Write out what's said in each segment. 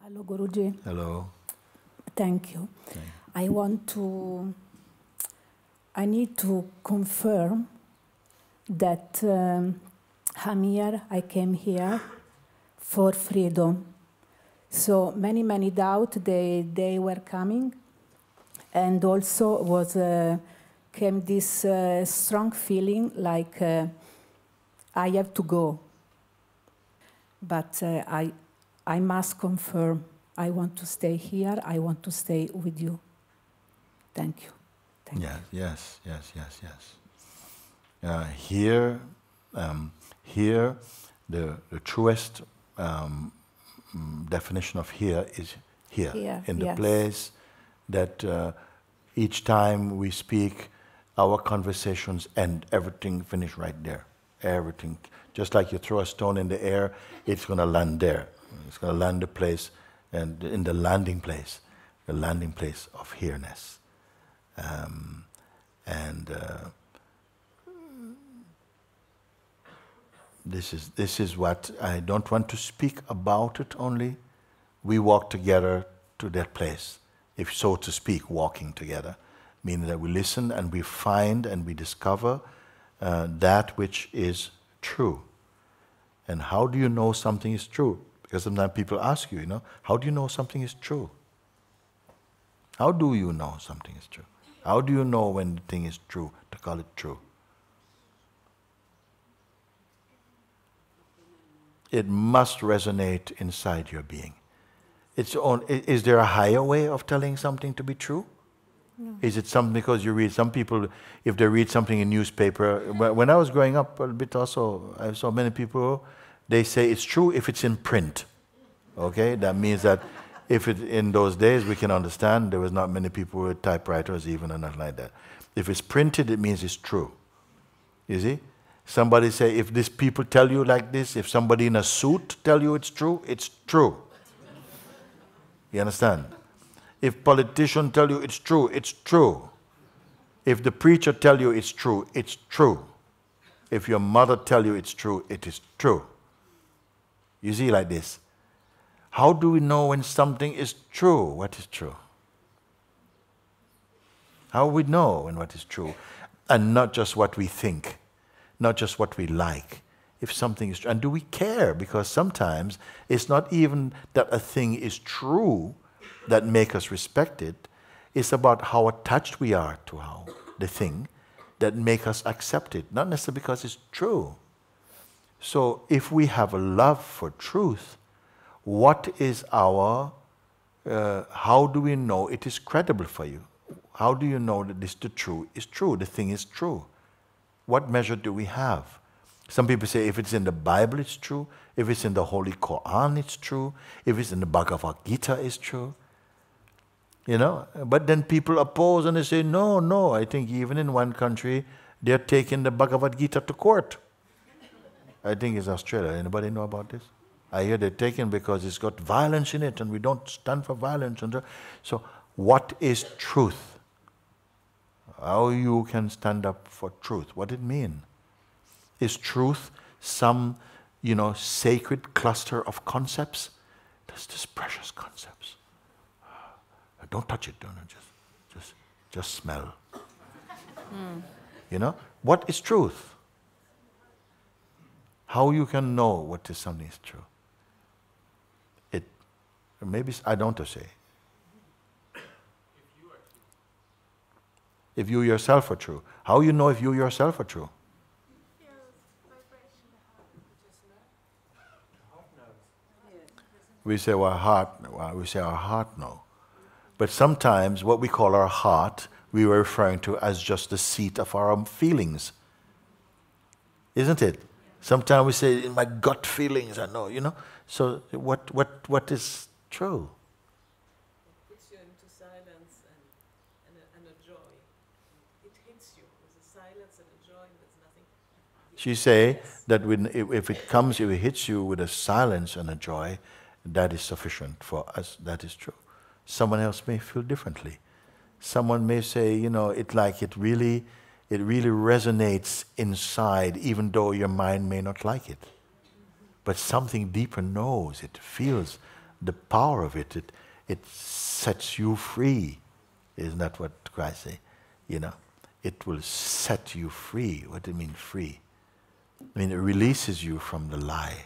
Hello, Guruji. Hello. Thank you. Thank I need to confirm that I came here for freedom. So many doubt they were coming, and also came this strong feeling like I have to go. But I must confirm. I want to stay here. I want to stay with you. Thank you. Thank you. Yes. Here, the truest definition of here is here, in the place that each time we speak, our conversations end, everything finish right there. Everything, just like you throw a stone in the air, it's going to land there. It's going to land the place, and in the landing place of here-ness. This is what I don't want to speak about it only. We walk together to that place, if so to speak, walking together, meaning that we listen and we find and we discover that which is true. And how do you know something is true? Because sometimes people ask you, how do you know something is true? How do you know something is true? How do you know when the thing is true, to call it true? It must resonate inside your being. Is there a higher way of telling something to be true? No. Is it something because you read, some people, if they read something in newspaper, when I was growing up a bit also, I saw many people, they say it's true if it's in print. Okay, that means that if it, in those days we can understand, there was not many people with typewriters even and nothing like that. If it's printed, it means it's true. You see? Somebody say, if these people tell you like this, if somebody in a suit tell you it's true, it's true. You understand? If politicians tell you it's true, it's true. If the preacher tell you it's true, it's true. If your mother tell you it's true, it is true. You see like this. How do we know when something is true? What is true? How we know when what is true? And not just what we think, not just what we like. If something is true, and do we care? Because sometimes it's not even that a thing is true that make us respect it. It's about how attached we are to the thing that make us accept it, not necessarily because it's true. So if we have a love for truth, what is our, how do we know it is credible for you? How do you know that the true is true, the thing is true? What measure do we have? Some people say if it's in the Bible, it's true. If it's in the Holy Quran, it's true. If it's in the Bhagavad Gita, it's true. But then people oppose and they say, no, I think even in one country, they're taking the Bhagavad Gita to court. I think it's Australia. Anybody know about this? I hear they're taken because it's got violence in it and we don't stand for violence. So what is truth? How you can stand up for truth? What it mean? Is truth some, sacred cluster of concepts? There's this precious concepts. Don't touch it, just smell. What is truth? How you can know what is something is true? Maybe I don't want to say. If you yourself are true. How you know if you yourself are true? We say our heart knows. But sometimes what we call our heart, we were referring to as just the seat of our feelings. Isn't it? Sometimes we say, in my gut feelings, I know, So what is true? It puts you into silence and a joy. It hits you. There's a silence and a joy, and there's nothing. She say that if it hits you with a silence and a joy, that is sufficient for us. That is true. Someone else may feel differently. Someone may say, it really resonates inside, even though your mind may not like it. But something deeper knows, it feels the power of it, it sets you free. Isn't that what Christ say? You know, it will set you free. What do you mean free? I mean, it releases you from the lie.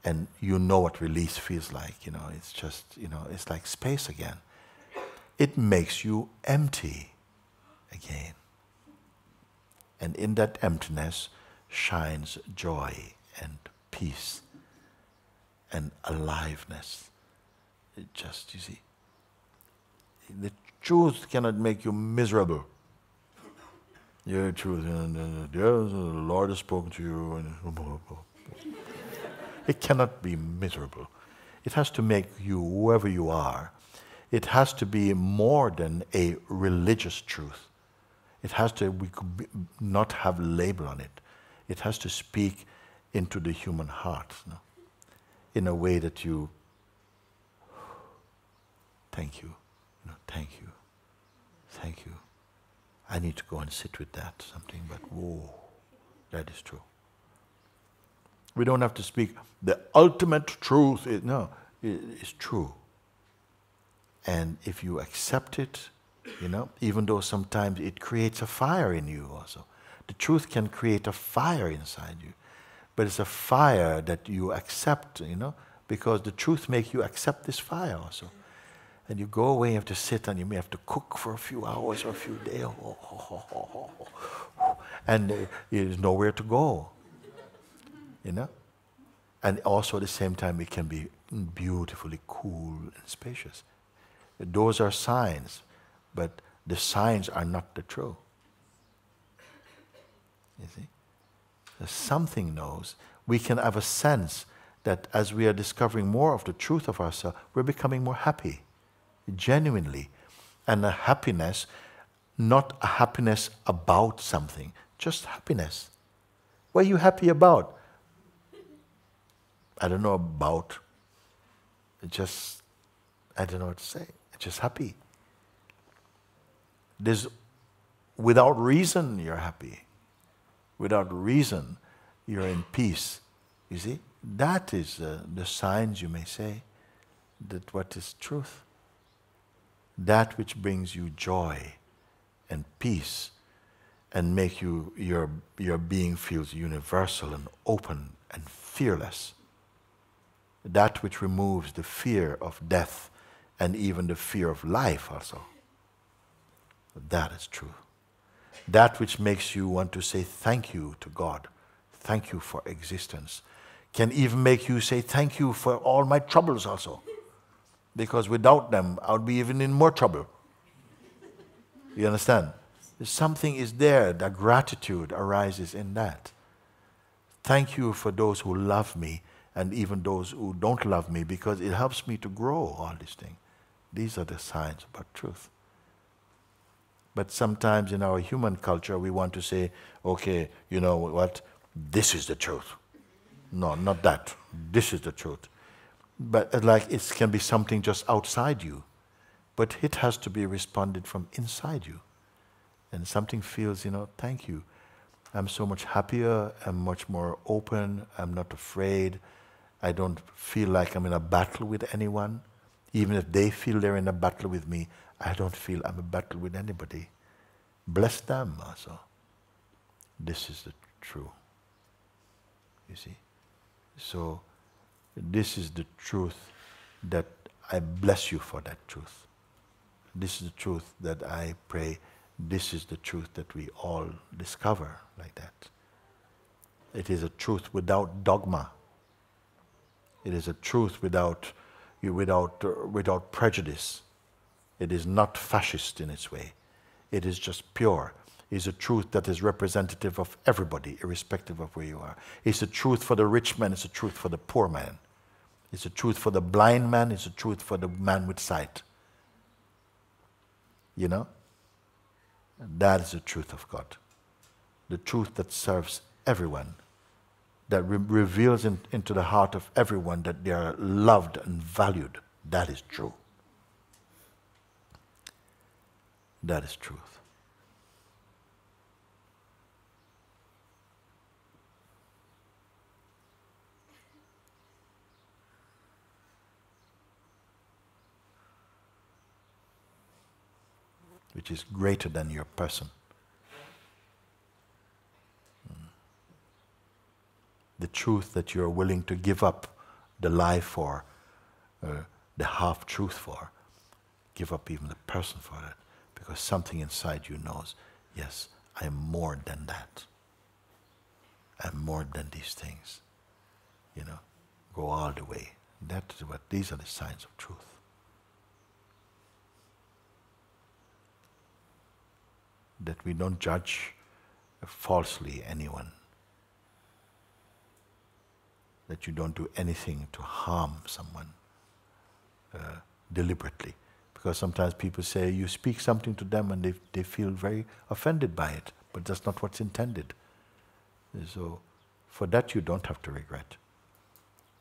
And you know what release feels like, you know, it's just, you know, it's like space again. It makes you empty again. And in that emptiness shines joy and peace and aliveness. It just, you see, the truth cannot make you miserable. Yeah, truth, the Lord has spoken to you. It cannot be miserable. It has to make you whoever you are. It has to be more than a religious truth. It has to, we could not have a label on it. It has to speak into the human heart, no? In a way that you, thank you, thank you, thank you. I need to go and sit with that, something, but whoa, that is true. We don't have to speak the ultimate truth. No, it's true. And if you accept it, you know, even though sometimes it creates a fire in you also. The truth can create a fire inside you. But it's a fire that you accept, you know, because the truth makes you accept this fire also. And you go away, you have to sit and you may have to cook for a few hours or a few days. And there's nowhere to go. You know? And also at the same time it can be beautifully cool and spacious. Those are signs, but the signs are not the truth. You see? Something knows. We can have a sense that as we are discovering more of the truth of ourselves, we're becoming more happy, genuinely. And a happiness, not a happiness about something, just happiness. What are you happy about? I don't know about. Just, I don't know what to say. Just happy. There's, without reason, you're happy. Without reason, you're in peace. You see? That is the signs, you may say, that what is truth. That which brings you joy and peace and make you, your being feels universal and open and fearless. That which removes the fear of death and even the fear of life also. That is true. That which makes you want to say thank you to God, thank you for existence, can even make you say thank you for all my troubles also. Because without them, I would be even in more trouble. You understand? Something is there, that gratitude arises in that. Thank you for those who love me and even those who don't love me, because it helps me to grow all these things. These are the signs about truth. But sometimes in our human culture, we want to say, okay, you know what, this is the truth. No, not that. This is the truth. But like it can be something just outside you. But it has to be responded from inside you. And something feels, you know, thank you. I'm so much happier, I'm much more open, I'm not afraid. I don't feel like I'm in a battle with anyone. Even if they feel they're in a battle with me, I don't feel I'm in a battle with anybody. Bless them also. This is the truth. You see? So, this is the truth that I bless you for that truth. This is the truth that I pray. This is the truth that we all discover like that. It is a truth without dogma. It is a truth without prejudice. It is not fascist in its way. It is just pure. It is a truth that is representative of everybody, irrespective of where you are. It's a truth for the rich man, it's a truth for the poor man. It's a truth for the blind man, it's a truth for the man with sight. You know? That is the truth of God. The truth that serves everyone. That reveals into the heart of everyone that they are loved and valued. That is true. That is truth. which is greater than your person. The truth that you're willing to give up the lie for, the half-truth for, give up even the person for it, because something inside you knows, yes, I am more than that. I'm more than these things. You know, go all the way. That is what, these are the signs of truth. That we don't judge falsely anyone. That you don't do anything to harm someone deliberately. Because sometimes people say you speak something to them and they feel very offended by it, but that's not what's intended. So for that you don't have to regret.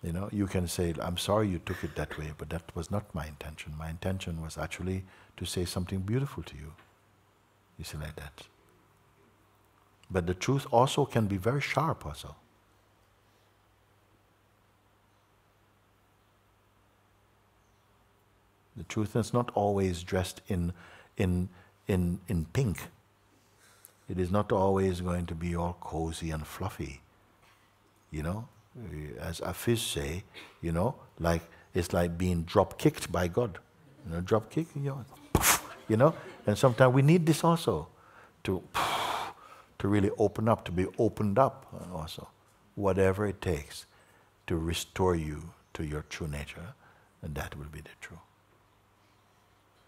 You know, you can say, I'm sorry you took it that way, but that was not my intention. My intention was actually to say something beautiful to you. You see, like that. But the truth also can be very sharp also. The truth is not always dressed in pink. It is not always going to be all cozy and fluffy. You know, as Hafiz say, you know, like it's like being drop kicked by God. You know, drop kick, you know. And sometimes we need this also to really open up, to be opened up also. Whatever it takes to restore you to your true nature, and that will be the truth.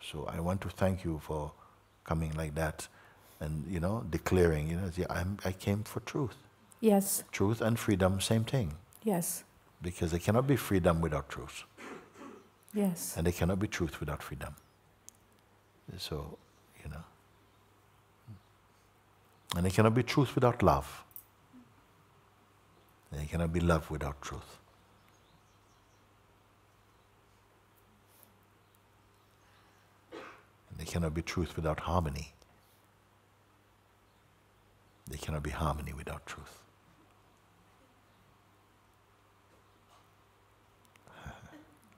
So I want to thank you for coming like that and, you know, declaring, you know, I came for truth. Yes. Truth and freedom, same thing. Yes. Because there cannot be freedom without truth. Yes. And there cannot be truth without freedom. So, you know. And there cannot be truth without love. And there cannot be love without truth. There cannot be truth without harmony. There cannot be harmony without truth.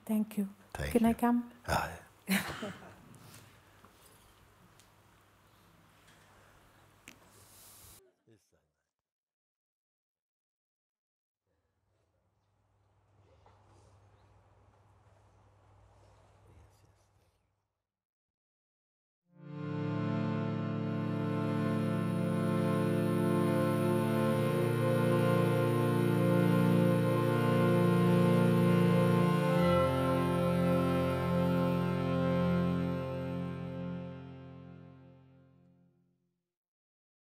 Thank you. Thank Can you. I come?